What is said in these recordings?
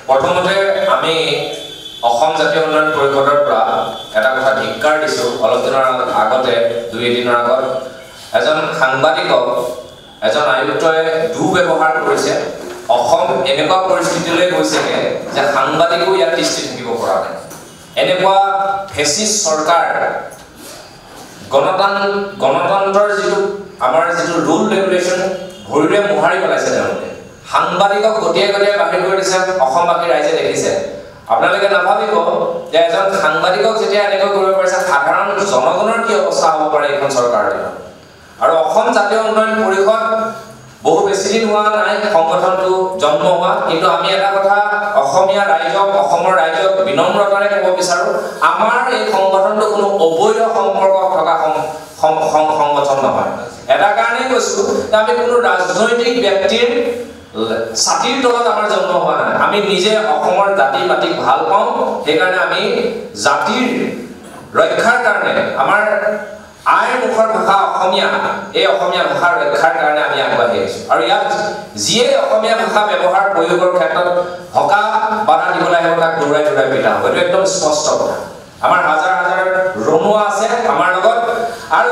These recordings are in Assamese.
প্ৰথমতে আমি অসম জাতীয় উন্নয়ন পৰিষদৰ পৰা এটা কথা ধিক্কাৰ দিছোঁ। অলপ দিনৰ আগতে 2 দিনৰ আগত এজন সাংবাদিকক এজন আয়ুক্তই দুৰ্ব্যৱহাৰ কৰিছে। অসম এনেকুৱা পৰিস্থিতিলৈ গৈছেগে যে সাংবাদিকো ইয়াত তিষ্ঠি থাকিব পৰা নাই। এনেকুৱা ফেচিষ্ট চৰকাৰ গণতন্ত্ৰৰ যিটো আমাৰ যিটো ৰুল ৰেগুলেশ্যন ভৰিৰে মোহাৰি পেলাইছে তেওঁলোকে। সাংবাদিকক গতিয়ে গতিয়ে বাহিৰ কৰি দিছে। অসমবাসী ৰাইজে দেখিছে। আপোনালোকে নাভাবিব যে এজন সাংবাদিকক যেতিয়া এনেকৈ কৰিব পাৰিছে সাধাৰণ জনগণৰ কি অৱস্থা হ'ব পাৰে এইখন চৰকাৰৰ দিনত। আৰু অসম জাতীয় উন্নয়ন পৰিষদ বহু বেছি দিন হোৱা নাই সংগঠনটো জন্ম হোৱা, কিন্তু আমি এটা কথা অসমীয়া ৰাইজক অসমৰ ৰাইজক বিনম্ৰতাৰে ক'ব বিচাৰোঁ, আমাৰ এই সংগঠনটো কোনো অবৈধ সম্পৰ্ক থকা সংগঠন নহয়। এটা কাৰণেই কৈছোঁ যে আমি কোনো ৰাজনৈতিক ব্যক্তিৰ ছাতিৰ তলত আমাৰ জন্ম হোৱা নাই। আমি নিজে অসমৰ জাতি মাটিক ভাল পাওঁ, সেইকাৰণে আমি জাতিৰ ৰক্ষাৰ কাৰণে আমাৰ আইৰ মুখৰ ভাষা অসমীয়া, এই অসমীয়া ভাষাৰ ৰক্ষাৰ কাৰণে আমি আগবাঢ়ি আহিছোঁ। আৰু ইয়াত যিয়ে অসমীয়া ভাষা ব্যৱহাৰ প্ৰয়োগৰ ক্ষেত্ৰত হকা বাধা দিবলৈ আহিব তাক দৌৰাই দৌৰাই পিটা হ'ব। এইটো একদম স্পষ্ট কথা। আমাৰ হাজাৰ হাজাৰ ৰনুৱা আছে আমাৰ লগত। আৰু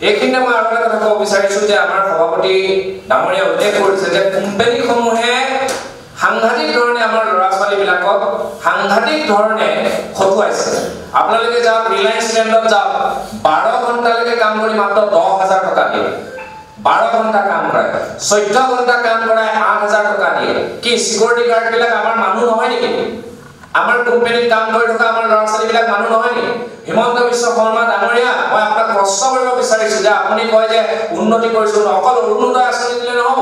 এইখিনিতে মই আৰু এটা কথা ক'ব বিচাৰিছোঁ যে আমাৰ সভাপতি ডাঙৰীয়া উল্লেখ কৰিছে যে কোম্পানীসমূহে সাংঘাতিক ধৰণে আমাৰ ল'ৰা ছোৱালীবিলাকক সাংঘাতিক ধৰণে খটুৱাইছে। আপোনালোকে যাওক ৰিলায়েন্স ব্ৰেণ্ডত যাওক, 12 ঘণ্টালৈকে কাম কৰি মাত্ৰ 10,000 টকা দিয়ে। 12 ঘণ্টা কাম কৰে, 14 ঘণ্টা কাম কৰাই 8,000 টকা দিয়ে। কি চিকিউৰিটি গাৰ্ডবিলাক আমাৰ মানুহ নহয় নেকি? আমাৰ কোম্পানীত কাম কৰি থকা আমাৰ ল'ৰা ছোৱালীবিলাক মানুহ নহয় নেকি? হিমন্ত বিশ্ব শৰ্মা ডাঙৰীয়া, মই আপোনাক প্ৰশ্ন কৰিব বিচাৰিছোঁ যে আপুনি কয় যে উন্নতি কৰিছোঁ, অকল অৰুণোদয় আঁচনি দিলে নহ'ব।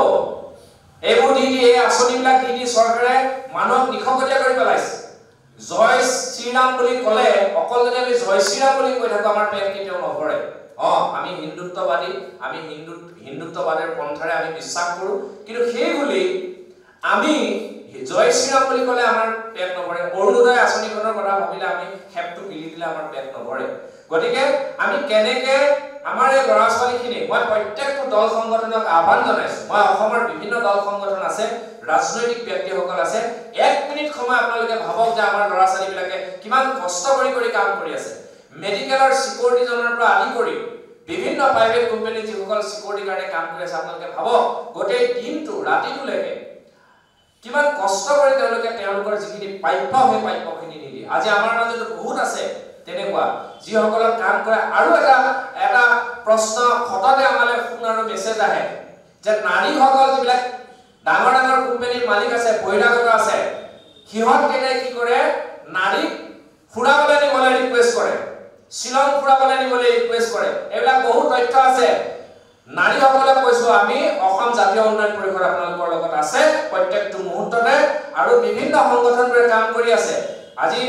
এইবোৰ দি এই আঁচনিবিলাক দি চৰকাৰে মানুহক নিশকতীয়া কৰি পেলাইছে। জয় শ্ৰীৰাম বুলি ক'লে অকল যদি আমি জয় শ্ৰীৰাম বুলি কৈ থাকোঁ আমাৰ পেট কেতিয়াও নভৰে। আমি হিন্দুত্ববাদী, আমি হিন্দুত্ববাদৰ পন্থাৰে আমি বিশ্বাস কৰোঁ, কিন্তু সেই বুলি আমি জয় শ্ৰীৰাম বুলি ক'লে আমাৰ পেট নভৰে। অৰুণোদয় আঁচনিখনৰ কথা ভাবিলে আমি খেপটো গিলি দিলে আমাৰ পেট নভৰে। গতিকে আমি কেনেকে আমাৰ এই ল'ৰা ছোৱালীখিনি, মই প্ৰত্যেকটো দল সংগঠনক আহ্বান জনাইছোঁ। মই অসমৰ বিভিন্ন দল সংগঠন আছে, ৰাজনৈতিক ব্যক্তিসকল আছে। 1 মিনিট সময় আপোনালোকে ভাবক যে আমাৰ ল'ৰা ছোৱালীবিলাকে কিমান কষ্ট কৰি কাম কৰি আছে। মেডিকেলৰ চিকিউৰিটিজনৰ পৰা আদি কৰি বিভিন্ন প্ৰাইভেট কোম্পানী যিসকল চিকিউৰিটিৰ কাৰণে কাম কৰি আছে, আপোনালোকে ভাবক গোটেই দিনটো ৰাতিটোলৈকে কিমান কষ্ট কৰি তেওঁলোকৰ যিখিনি প্ৰাপ্য সেই প্ৰাপ্যখিনি নিদিয়ে। আজি আমাৰ মাজত বহুত আছে তেনেকুৱা যিসকলক কাম কৰে। আৰু এটা প্ৰশ্ন সততে আমালৈ ফোন আৰু মেছেজ আহে যে নাৰীসকল যিবিলাক ডাঙৰ ডাঙৰ কোম্পানীৰ মালিক আছে, বহিৰাগত আছে, সিহঁতকেইটাই কি কৰে, নাৰীক ফুৰাবলৈ নিবলৈ ৰিকুৱেষ্ট কৰে, শ্বিলং ফুৰাবলৈ নিবলৈ ৰিকুৱেষ্ট কৰে। এইবিলাক বহুত তথ্য আছে। নাৰীসকলক কৈছোঁ আমি অসম জাতীয় উন্নয়ন পৰিষদ আপোনালোকৰ লগত আছে প্ৰত্যেকটো মুহূৰ্ততে, আৰু বিভিন্ন সংগঠনবোৰে কাম কৰি আছে। আজি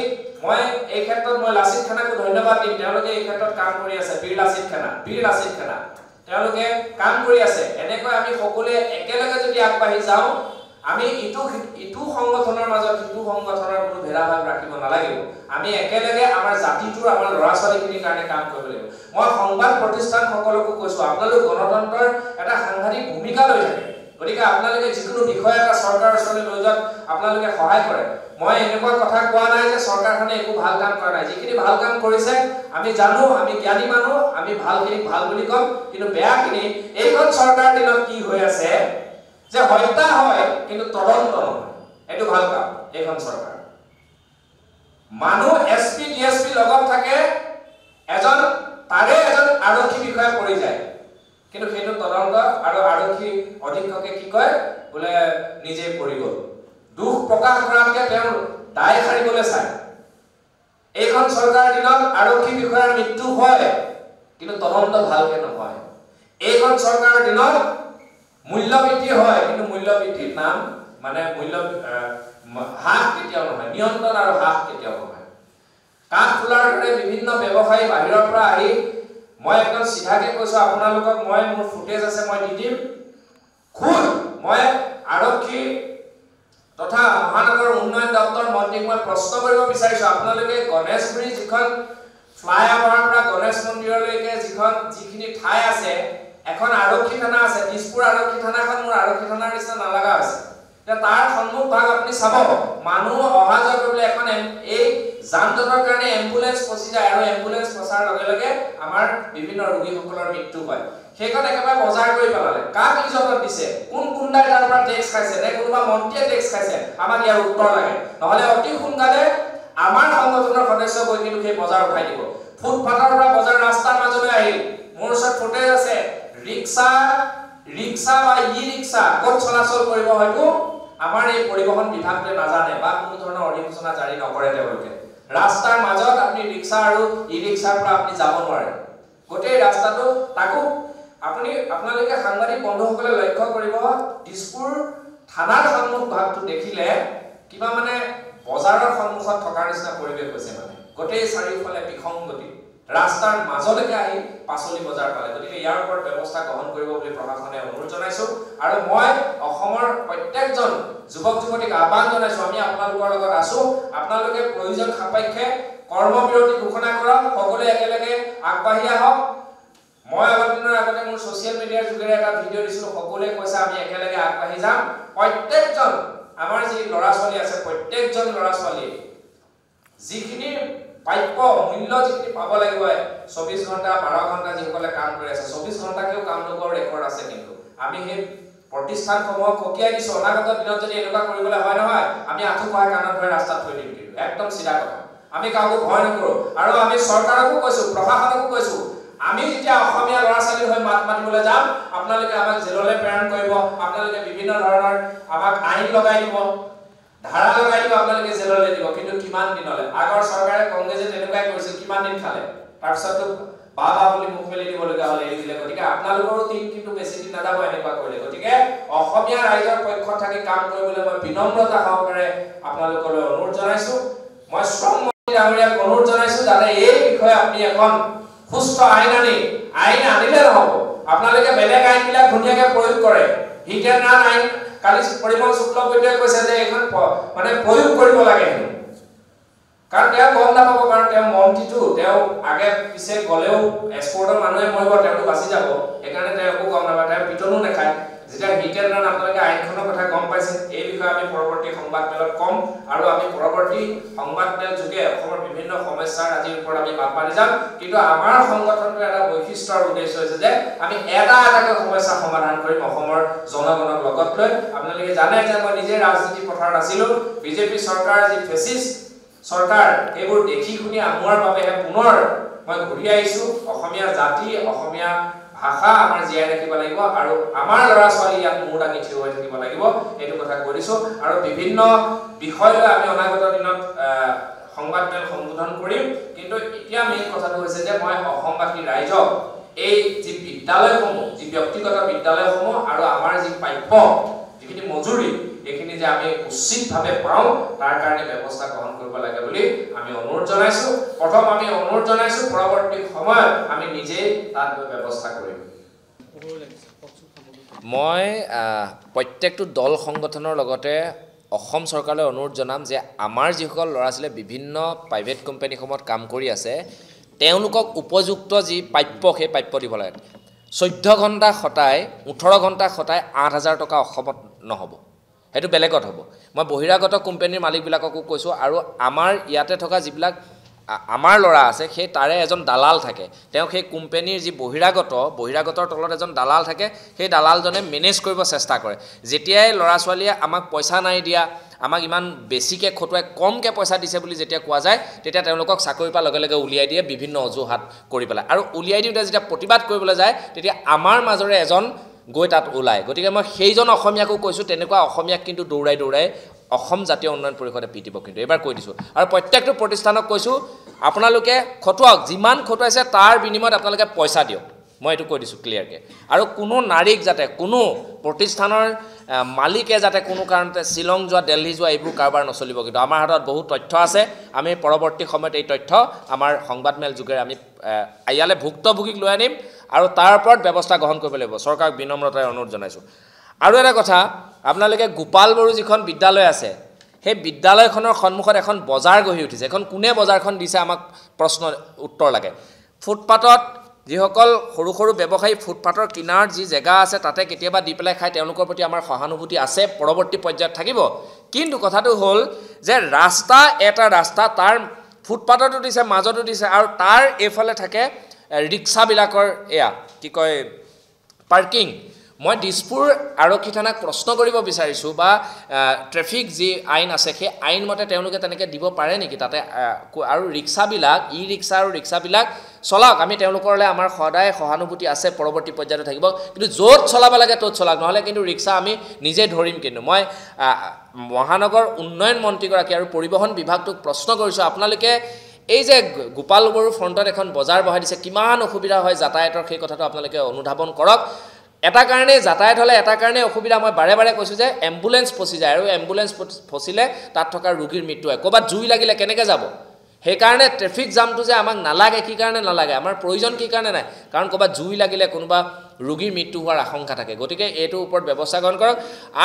মই এই ক্ষেত্ৰত মই লাচিত খানাকো ধন্যবাদ দিম। তেওঁলোকে এই ক্ষেত্ৰত কাম কৰি আছে। বীৰ লাচিত খানা তেওঁলোকে কাম কৰি আছে। এনেকৈ আমি সকলোৱে একেলগে যদি আগবাঢ়ি যাওঁ, আমি ইটো সংগঠনৰ মাজত সিটো সংগঠনৰ কোনো ভেদাভেদ ৰাখিব নালাগিব। আমি একেলগে আমাৰ জাতিটোৰ আমাৰ ল'ৰা ছোৱালীখিনিৰ কাৰণে কাম কৰিব লাগিব। মই সংবাদ প্ৰতিষ্ঠানসকলকো কৈছোঁ, আপোনালোক গণতন্ত্ৰৰ এটা সাংঘাতিক ভূমিকা লৈ থাকে। গতিকে আপোনালোকে যিকোনো বিষয় এটা চৰকাৰৰ ওচৰলৈ লৈ যোৱাত আপোনালোকে সহায় কৰে। মই এনেকুৱা কথা কোৱা নাই যে চৰকাৰখনে একো ভাল কাম কৰা নাই। যিখিনি ভাল কাম কৰিছে আমি জানো, আমি জ্ঞানী মানুহ, আমি ভালখিনিক ভাল বুলি ক'ম। কিন্তু বেয়াখিনি এইখন চৰকাৰৰ দিনত কি হৈ আছে যে হত্যা হয় কিন্তু তদন্ত নহয়। এইটো ভাল কাম এইখন চৰকাৰ। মানুহ SP DSP লগত থাকে, এজন আৰক্ষী বিষয়া পৰি যায়, কিন্তু সেইটো তদন্ত আৰু আৰক্ষী অধীক্ষকে কি কয় বোলে নিজে পৰি গ'ল। দুখ প্ৰকাশ কৰাতকৈ তেওঁ দায় সাৰিবলৈ চায়। এইখন চৰকাৰৰ দিনত আৰক্ষী বিষয়াৰ মৃত্যু হয় কিন্তু তদন্ত ভালকৈ নহয়। এইখন চৰকাৰৰ দিনত মূল্যবৃদ্ধি হয় কিন্তু মূল্যবৃদ্ধিৰ নাম মানে মূল্য হ্ৰাস কেতিয়াও নহয়, নিয়ন্ত্ৰণ আৰু হ্ৰাস কেতিয়াও নহয়। কাঠফুলাৰ দৰে বিভিন্ন ব্যৱসায়ী বাহিৰৰ পৰা আহি, মই একদম চিধাকে কৈছোঁ আপোনালোকক, মোৰ ফুটেজ আছে মই দি দিম। মই আৰক্ষী তথা মহানগৰ উন্নয়ন দপ্তৰ মন্ত্ৰীক মই প্ৰশ্ন কৰিব বিচাৰিছোঁ, আপোনালোকে গণেশগুৰি যিখন ফ্লাইঅভাৰৰ পৰা গণেশ মন্দিৰলৈকে যিখিনি ঠাই আছে, এখন আৰক্ষী থানা আছে। দিছপুৰ আৰক্ষী থানাখন মোৰ আৰক্ষী থানাৰ নিচিনা নালাগা হৈছে। তাৰ সন্মুখ ভাগ আপুনি চাব মানুহ অহা যোৱা কৰিবলৈ এখন এই যান-জঁটৰ কাৰণে এম্বুলেন্স ফচি যায় আৰু এম্বুলেন্স ফচাৰ লগে লগে আমাৰ বিভিন্ন ৰোগীসকলৰ মৃত্যু হয় সেইখন একেবাৰে বজাৰ কৰি পেলালে কাক লিজত দিছে কোন কুণ্ডাই তাৰ পৰা টেক্স খাইছে নে কোনোবা মন্ত্ৰীয়ে টেক্স খাইছে আমাক ইয়াৰ উত্তৰ লাগে নহলে অতি সোনকালে আমাৰ সংগঠনৰ সদস্য গৈ কিন্তু সেই বজাৰ উঠাই দিব ফুটপাথৰ পৰা বজাৰ ৰাস্তাৰ মাজলৈ আহিল মোৰ ওচৰত ফুটেজ আছে ৰিক্সা বা ই-ৰিক্সা ক'ত চলাচল কৰিব হয়তো আমাৰ এই পৰিবহণ বিভাগটোৱে নাজানে বা কোনো ধৰণৰ অধিসূচনা জাৰি নকৰে তেওঁলোকে ৰাস্তাৰ মাজত আপুনি ৰিক্সা আৰু ই-ৰিক্সাৰ পৰা আপুনি যাব নোৱাৰে গোটেই ৰাস্তাটো তাকো আপোনালোকে সাংবাদিক বন্ধুসকলে লক্ষ্য কৰিব দিছপুৰ থানাৰ সন্মুখ ভাগটো দেখিলে কিবা মানে বজাৰৰ সন্মুখত থকাৰ নিচিনা পৰিৱেশ হৈছে মানে গোটেই চাৰিওফালে বিসংগতি ৰাস্তাৰ মাজলৈকে আহি পাচলি বজাৰ পালে গতিকে ইয়াৰ ওপৰত ব্যৱস্থা গ্ৰহণ কৰিব বুলি প্ৰশাসনে অনুৰোধ জনাইছো আৰু মই অসমৰ প্ৰত্যেকজন যুৱক যুৱতীক আহ্বান জনাইছো আমি আপোনালোকৰ লগত আছো আপোনালোকে প্ৰয়োজন সাপেক্ষে কৰ্মবিৰতি ঘোষণা কৰক সকলোৱে একেলগে আগবাঢ়ি আহক মই অলপ দিনৰ আগতে মোৰ সোশ্যাল মিডিয়াৰ যোগেৰে এটা ভিডিঅ' দিছিলো সকলোৱে কৈছে আমি একেলগে আগবাঢ়ি যাম প্ৰত্যেকজন আমাৰ যি ল'ৰা ছোৱালী আছে প্ৰত্যেকজন ল'ৰা ছোৱালী যিখিনি পাইপ মূল্য যিখিনি পাব লাগিব 24 ঘণ্টা 12 ঘণ্টা যিসকলে কাম কৰি আছে 24 ঘণ্টাকেও কাম নকৰ ৰেকৰ্ড আছে কিন্তু আমি সেই প্ৰতিষ্ঠানসমূহক ককিয়াই দিছো অনাগত দিনত যদি এনেকুৱা কৰিবলৈ হয় নহয় আমি আঁঠু কঢ়াই কাণত ধৰি ৰাস্তাত থৈ দিম কিন্তু একদম চিধা কথা আমি কাকো ভয় নকৰো আৰু আমি চৰকাৰকো কৈছো প্ৰশাসনকো কৈছো আমি যেতিয়া অসমীয়া ল'ৰা ছোৱালীৰ হৈ মাত মাতিবলৈ যাম আপোনালোকে আমাক জেললৈ প্ৰেৰণ কৰিব আপোনালোকে বিভিন্ন ধৰণৰ আমাক আইন লগাই দিব ধাৰা লগাই দিব আপোনালোকে জেললৈ দিব কিন্তু কিমান দিনলৈ আগৰ চৰকাৰে কংগ্ৰেছে তেনেকুৱাই কৰিছিল কিমান দিন খালে তাৰপিছতো বাবা বুলি মুখ মেলি দিবলগীয়া হ'ল এৰি দিলে গতিকে আপোনালোকৰো দিন কিন্তু বেছি দিন নাযাব এনেকুৱা কৰিলে গতিকে অসমীয়া ৰাইজৰ পক্ষত থাকি কাম কৰিবলৈ মই বিনম্ৰতা সহকাৰে আপোনালোকলৈ অনুৰোধ জনাইছো মই শ্ৰম মন্ত্ৰী ডাঙৰীয়াক অনুৰোধ জনাইছো যাতে এই বিষয়ে আপুনি এখন সুস্থ আইন আনিলে নহব আপোনালোকে বেলেগ আইনবিলাক ধুনীয়াকৈ প্ৰয়োগ কৰে হিট এণ্ড ৰান আইন কালি পৰিমল শুক্লবৈদ্যই কৈছে যে এখন মানে প্ৰয়োগ কৰিব লাগে কাৰণ তেওঁ গম নাপাব কাৰণ তেওঁ মন্ত্ৰীটো তেওঁ আগে পিছে গলেও এক্সপৰ্টৰ মানুহে মৰিব তেওঁটো বাচি যাব সেইকাৰণে তেওঁ একো গম নাপায় তেওঁ পিটনো নেখায় যেতিয়া হিট এণ্ড ৰান আপোনালোকে আইনখনৰ কথা গম পাইছে এই বিষয়ে আমি পৰৱৰ্তী সংবাদমেলত কম আৰু আমি পৰৱৰ্তী সংবাদমেল যোগে অসমৰ বিভিন্ন সমস্যাৰ আজিৰ ওপৰত আমি মাত মাতি যাম কিন্তু আমাৰ সংগঠনটোৰ এটা বৈশিষ্ট্য আৰু উদ্দেশ্য হৈছে যে আমি এটাকৈ সমস্যা সমাধান কৰিম অসমৰ জনগণক লগত লৈ আপোনালোকে জানে যে মই নিজে ৰাজনীতি পথাৰত আছিলো বিজেপি চৰকাৰ যি ফেচিষ্ট চৰকাৰ এইবোৰ দেখি শুনি আমোৱাৰ বাবেহে পুনৰ মই ঘূৰি আহিছো অসমীয়া জাতি অসমীয়া ভাষা আমাৰ জীয়াই ৰাখিব লাগিব আৰু আমাৰ ল'ৰা ছোৱালী ইয়াত মূৰ দাঙি থিয় হৈ থাকিব লাগিব এইটো কথা কৰিছো আৰু বিভিন্ন বিষয় লৈ আমি অনাগত দিনত সংবাদমেল সম্বোধন কৰিম কিন্তু এতিয়া মেইন কথাটো হৈছে যে মই অসমবাসী ৰাইজক এই যি বিদ্যালয়সমূহ যি ব্যক্তিগত বিদ্যালয়সমূহ আৰু আমাৰ যি প্ৰাপ্য যিখিনি মজুৰি এইখিনি যে আমি উচিতভাৱে পাওঁ তাৰ কাৰণে ব্যৱস্থা গ্ৰহণ কৰিব লাগে বুলি আমি অনুৰোধ জনাইছো প্ৰথম আমি অনুৰোধ জনাইছো পৰৱৰ্তী সময়ত আমি নিজেই তাত ব্যৱস্থা কৰিম মই প্ৰত্যেকটো দল সংগঠনৰ লগতে অসম চৰকাৰলৈ অনুৰোধ জনাম যে আমাৰ যিসকল ল'ৰা ছোৱালীয়ে বিভিন্ন প্ৰাইভেট কোম্পানীসমূহত কাম কৰি আছে তেওঁলোকক উপযুক্ত যি প্ৰাপ্য সেই প্ৰাপ্য দিব লাগে 14 ঘণ্টা খটাই 18 ঘণ্টা খটাই 8,000 টকা অসমত নহ'ব সেইটো বেলেগত হ'ব মই বহিৰাগত কোম্পানীৰ মালিকবিলাককো কৈছোঁ আৰু আমাৰ ইয়াতে থকা যিবিলাক আমাৰ ল'ৰা আছে সেই তাৰে এজন দালাল থাকে তেওঁ সেই কোম্পানীৰ যি বহিৰাগতৰ তলত এজন দালাল থাকে সেই দালালজনে মেনেজ কৰিব চেষ্টা কৰে যেতিয়াই ল'ৰা ছোৱালীয়ে আমাক পইচা নাই দিয়া আমাক ইমান বেছিকৈ খটুৱাই কমকৈ পইচা দিছে বুলি যেতিয়া কোৱা যায় তেতিয়া তেওঁলোকক চাকৰিৰ পৰা লগে লগে উলিয়াই দিয়ে বিভিন্ন অজুহাত কৰি পেলাই আৰু উলিয়াই দিওঁতে যেতিয়া প্ৰতিবাদ কৰিবলৈ যায় তেতিয়া আমাৰ মাজৰে এজন গৈ তাত ওলায় গতিকে মই সেইজন অসমীয়াকো কৈছোঁ তেনেকুৱা অসমীয়াক কিন্তু দৌৰাই অসম জাতীয় উন্নয়ন পৰিষদে পিটিব কিন্তু এবাৰ কৈ দিছোঁ আৰু প্ৰত্যেকটো প্ৰতিষ্ঠানক কৈছোঁ আপোনালোকে খটুৱাওক যিমান খটুৱাইছে তাৰ বিনিময়ত আপোনালোকে পইচা দিয়ক মই এইটো কৈ দিছোঁ ক্লিয়াৰকৈ আৰু কোনো নাৰীক যাতে কোনো প্ৰতিষ্ঠানৰ মালিকে যাতে কোনো কাৰণতে শ্বিলং যোৱা দিল্লী যোৱা এইবোৰ কাৰোবাৰ নচলিব কিন্তু আমাৰ হাতত বহুত তথ্য আছে আমি পৰৱৰ্তী সময়ত এই তথ্য আমাৰ সংবাদমেল যোগেৰে আমি ইয়ালৈ ভুক্তভোগীক লৈ আনিম আৰু তাৰ ওপৰত ব্যৱস্থা গ্ৰহণ কৰিব লাগিব চৰকাৰক বিনম্ৰতাৰে অনুৰোধ জনাইছোঁ আৰু এটা কথা আপোনালোকে গোপাল বড়ো যিখন বিদ্যালয় আছে সেই বিদ্যালয়খনৰ সন্মুখত এখন বজাৰ গঢ়ি উঠিছে এখন কোনে বজাৰখন দিছে আমাক প্ৰশ্ন উত্তৰ লাগে ফুটপাথত যিসকল সৰু সৰু ব্যৱসায়ী ফুটপাথৰ কিনাৰত যি জেগা আছে তাতে কেতিয়াবা দি পেলাই খাই তেওঁলোকৰ প্ৰতি আমাৰ সহানুভূতি আছে পৰৱৰ্তী পৰ্যায়ত থাকিব কিন্তু কথাটো হ'ল যে ৰাস্তা তাৰ ফুটপাথতো দিছে মাজতো দিছে আৰু তাৰ এইফালে থাকে ৰিক্সাবিলাকৰ এয়া কি কয় পাৰ্কিং মই দিছপুৰ আৰক্ষী থানাক প্ৰশ্ন কৰিব বিচাৰিছোঁ বা ট্ৰেফিক যি আইন আছে সেই আইন মতে তেওঁলোকে তেনেকৈ দিব পাৰে নেকি তাতে আৰু ৰিক্সাবিলাক ৰিক্সা আৰু ৰিক্সাবিলাক চলাওক আমি তেওঁলোকৰলৈ আমাৰ সদায় সহানুভূতি আছে পৰৱৰ্তী পৰ্যায়ত থাকিব কিন্তু য'ত চলাব লাগে ত'ত চলাওক নহ'লে কিন্তু ৰিক্সা আমি নিজে ধৰিম কিন্তু মই মহানগৰ উন্নয়ন মন্ত্ৰীগৰাকী আৰু পৰিবহণ বিভাগটোক প্ৰশ্ন কৰিছোঁ আপোনালোকে এই যে গোপাল বড়ো ফ্ৰণ্টত এখন বজাৰ বহাই দিছে কিমান অসুবিধা হয় যাতায়াতৰ সেই কথাটো আপোনালোকে অনুধাৱন কৰক এটা কাৰণে যাতায়াত হ'লে এটা কাৰণে অসুবিধা মই বাৰে বাৰে কৈছোঁ যে এম্বুলেন্স ফচি যায় আৰু এম্বুলেন্স ফচিলে তাত থকা ৰোগীৰ মৃত্যু হয় ক'ৰবাত জুই লাগিলে কেনেকৈ যাব সেইকাৰণে ট্ৰেফিক জামটো যে আমাক নালাগে কি কাৰণে নালাগে আমাৰ প্ৰয়োজন কি কাৰণে নাই কাৰণ ক'ৰবাত জুই লাগিলে কোনোবা ৰোগীৰ মৃত্যু হোৱাৰ আশংকা থাকে গতিকে এইটোৰ ওপৰত ব্যৱস্থা গ্ৰহণ কৰক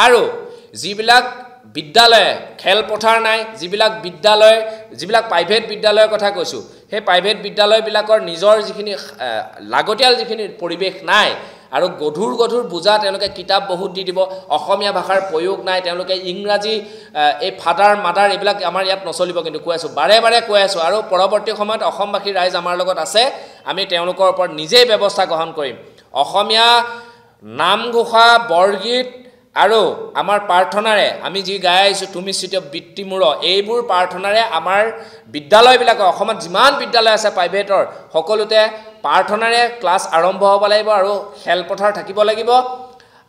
আৰু যিবিলাক বিদ্যালয় খেলপথাৰ নাই যিবিলাক প্ৰাইভেট বিদ্যালয়ৰ কথা কৈছোঁ সেই প্ৰাইভেট বিদ্যালয়বিলাকৰ নিজৰ যিখিনি লাগতিয়াল যিখিনি পৰিৱেশ নাই আৰু গধুৰ বুজা তেওঁলোকে কিতাপ বহুত দি দিব অসমীয়া ভাষাৰ প্ৰয়োগ নাই তেওঁলোকে ইংৰাজী এই ফাদাৰ মাদাৰ এইবিলাক আমাৰ ইয়াত নচলিব কিন্তু কৈ আছোঁ বাৰে বাৰে কৈ আছোঁ আৰু পৰৱৰ্তী সময়ত অসমবাসী ৰাইজ আমাৰ লগত আছে আমি তেওঁলোকৰ ওপৰত নিজেই ব্যৱস্থা গ্ৰহণ কৰিম অসমীয়া নামঘোষা বৰগীত আৰু আমাৰ প্ৰাৰ্থনাৰে আমি যি গাই আহিছোঁ তুমি চিটিয় বৃত্তিমূৰ এইবোৰ প্ৰাৰ্থনাৰে আমাৰ বিদ্যালয়বিলাকৰ অসমত যিমান বিদ্যালয় আছে প্ৰাইভেটৰ সকলোতে প্ৰাৰ্থনাৰে ক্লাছ আৰম্ভ হ'ব লাগিব আৰু খেলপথাৰ থাকিব লাগিব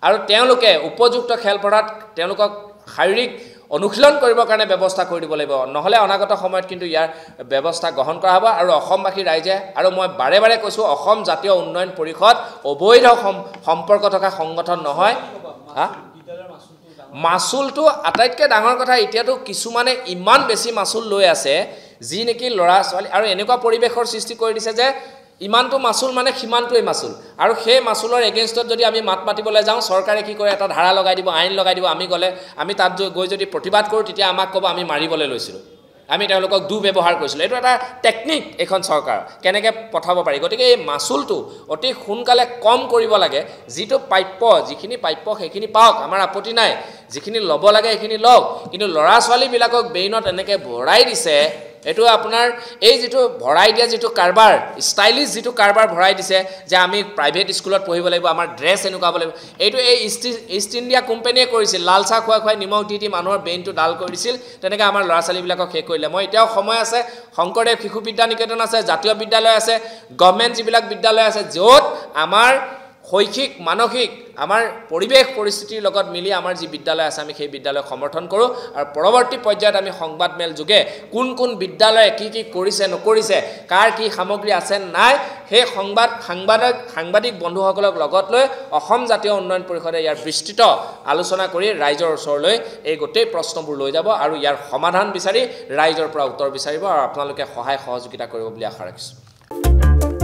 আৰু তেওঁলোকে উপযুক্ত খেলপথাৰত তেওঁলোকক শাৰীৰিক অনুশীলন কৰিবৰ কাৰণে ব্যৱস্থা কৰি দিব লাগিব নহ'লে অনাগত সময়ত কিন্তু ইয়াৰ ব্যৱস্থা গ্ৰহণ কৰা হ'ব আৰু অসমবাসী ৰাইজে আৰু মই বাৰে বাৰে কৈছোঁ অসম জাতীয় উন্নয়ন পৰিষদ অবৈধ সম্পৰ্ক থকা সংগঠন নহয় মাচুলটো আটাইতকৈ ডাঙৰ কথা এতিয়াতো কিছুমানে ইমান বেছি মাচুল লৈ আছে যি নেকি ল'ৰা ছোৱালী আৰু এনেকুৱা পৰিৱেশৰ সৃষ্টি কৰি দিছে যে ইমানটো মাচুল মানে সিমানটোৱেই মাচুল আৰু সেই মাচুলৰ এগেইনষ্টত যদি আমি মাত মাতিবলৈ যাওঁ চৰকাৰে কি কৰে এটা ধাৰা লগাই দিব আইন লগাই দিব আমি গ'লে আমি তাত গৈ যদি প্ৰতিবাদ কৰোঁ তেতিয়া আমাক ক'ব আমি মাৰিবলৈ লৈছিলোঁ আমি তেওঁলোকক দুৰ্ব্যৱহাৰ কৰিছিলোঁ এইটো এটা টেকনিক এখন চৰকাৰ কেনেকৈ পঠাব পাৰি গতিকে এই মাচুলটো অতি সোনকালে কম কৰিব লাগে যিটো প্ৰাপ্য যিখিনি প্ৰাপ্য সেইখিনি পাওক আমাৰ আপত্তি নাই যিখিনি ল'ব লাগে সেইখিনি লওক কিন্তু ল'ৰা ছোৱালীবিলাকক ব্ৰেইনত এনেকৈ ভৰাই দিছে এইটো আপোনাৰ এই যিটো ভৰাই দিয়া যিটো কাৰবাৰ ষ্টাইলিছ যিটো কাৰবাৰ ভৰাই দিছে যে আমি প্ৰাইভেট স্কুলত পঢ়িব লাগিব আমাৰ ড্ৰেছ এনেকুৱা হ'ব লাগিব এইটো এই ইষ্ট ইণ্ডিয়া কোম্পানীয়ে কৰিছিল লাল চাহ খুৱাই নিমখ দি মানুহৰ ব্ৰেইনটো ডাল কৰি দিছিল তেনেকৈ আমাৰ ল'ৰা ছোৱালীবিলাকক শেষ কৰিলে মই এতিয়াও সময় আছে শংকৰদেৱ শিশু বিদ্যা নিকেতন আছে জাতীয় বিদ্যালয় আছে গভৰ্ণমেণ্ট যিবিলাক বিদ্যালয় আছে য'ত আমাৰ শৈক্ষিক মানসিক আমাৰ পৰিৱেশ পৰিস্থিতিৰ লগত মিলি আমাৰ যি বিদ্যালয় আছে আমি সেই বিদ্যালয়ক সমৰ্থন কৰোঁ আৰু পৰৱৰ্তী পৰ্যায়ত আমি সংবাদমেল যোগে কোন বিদ্যালয়ে কি কৰিছে নকৰিছে কাৰ কি সামগ্ৰী আছে নাই সেই সাংবাদিক বন্ধুসকলক লগত লৈ অসম জাতীয় উন্নয়ন পৰিষদে ইয়াৰ বিস্তৃত আলোচনা কৰি ৰাইজৰ ওচৰলৈ এই গোটেই প্ৰশ্নবোৰ লৈ যাব আৰু ইয়াৰ সমাধান বিচাৰি ৰাইজৰ পৰা উত্তৰ বিচাৰিব আৰু আপোনালোকে সহায় সহযোগিতা কৰিব বুলি আশা ৰাখিছোঁ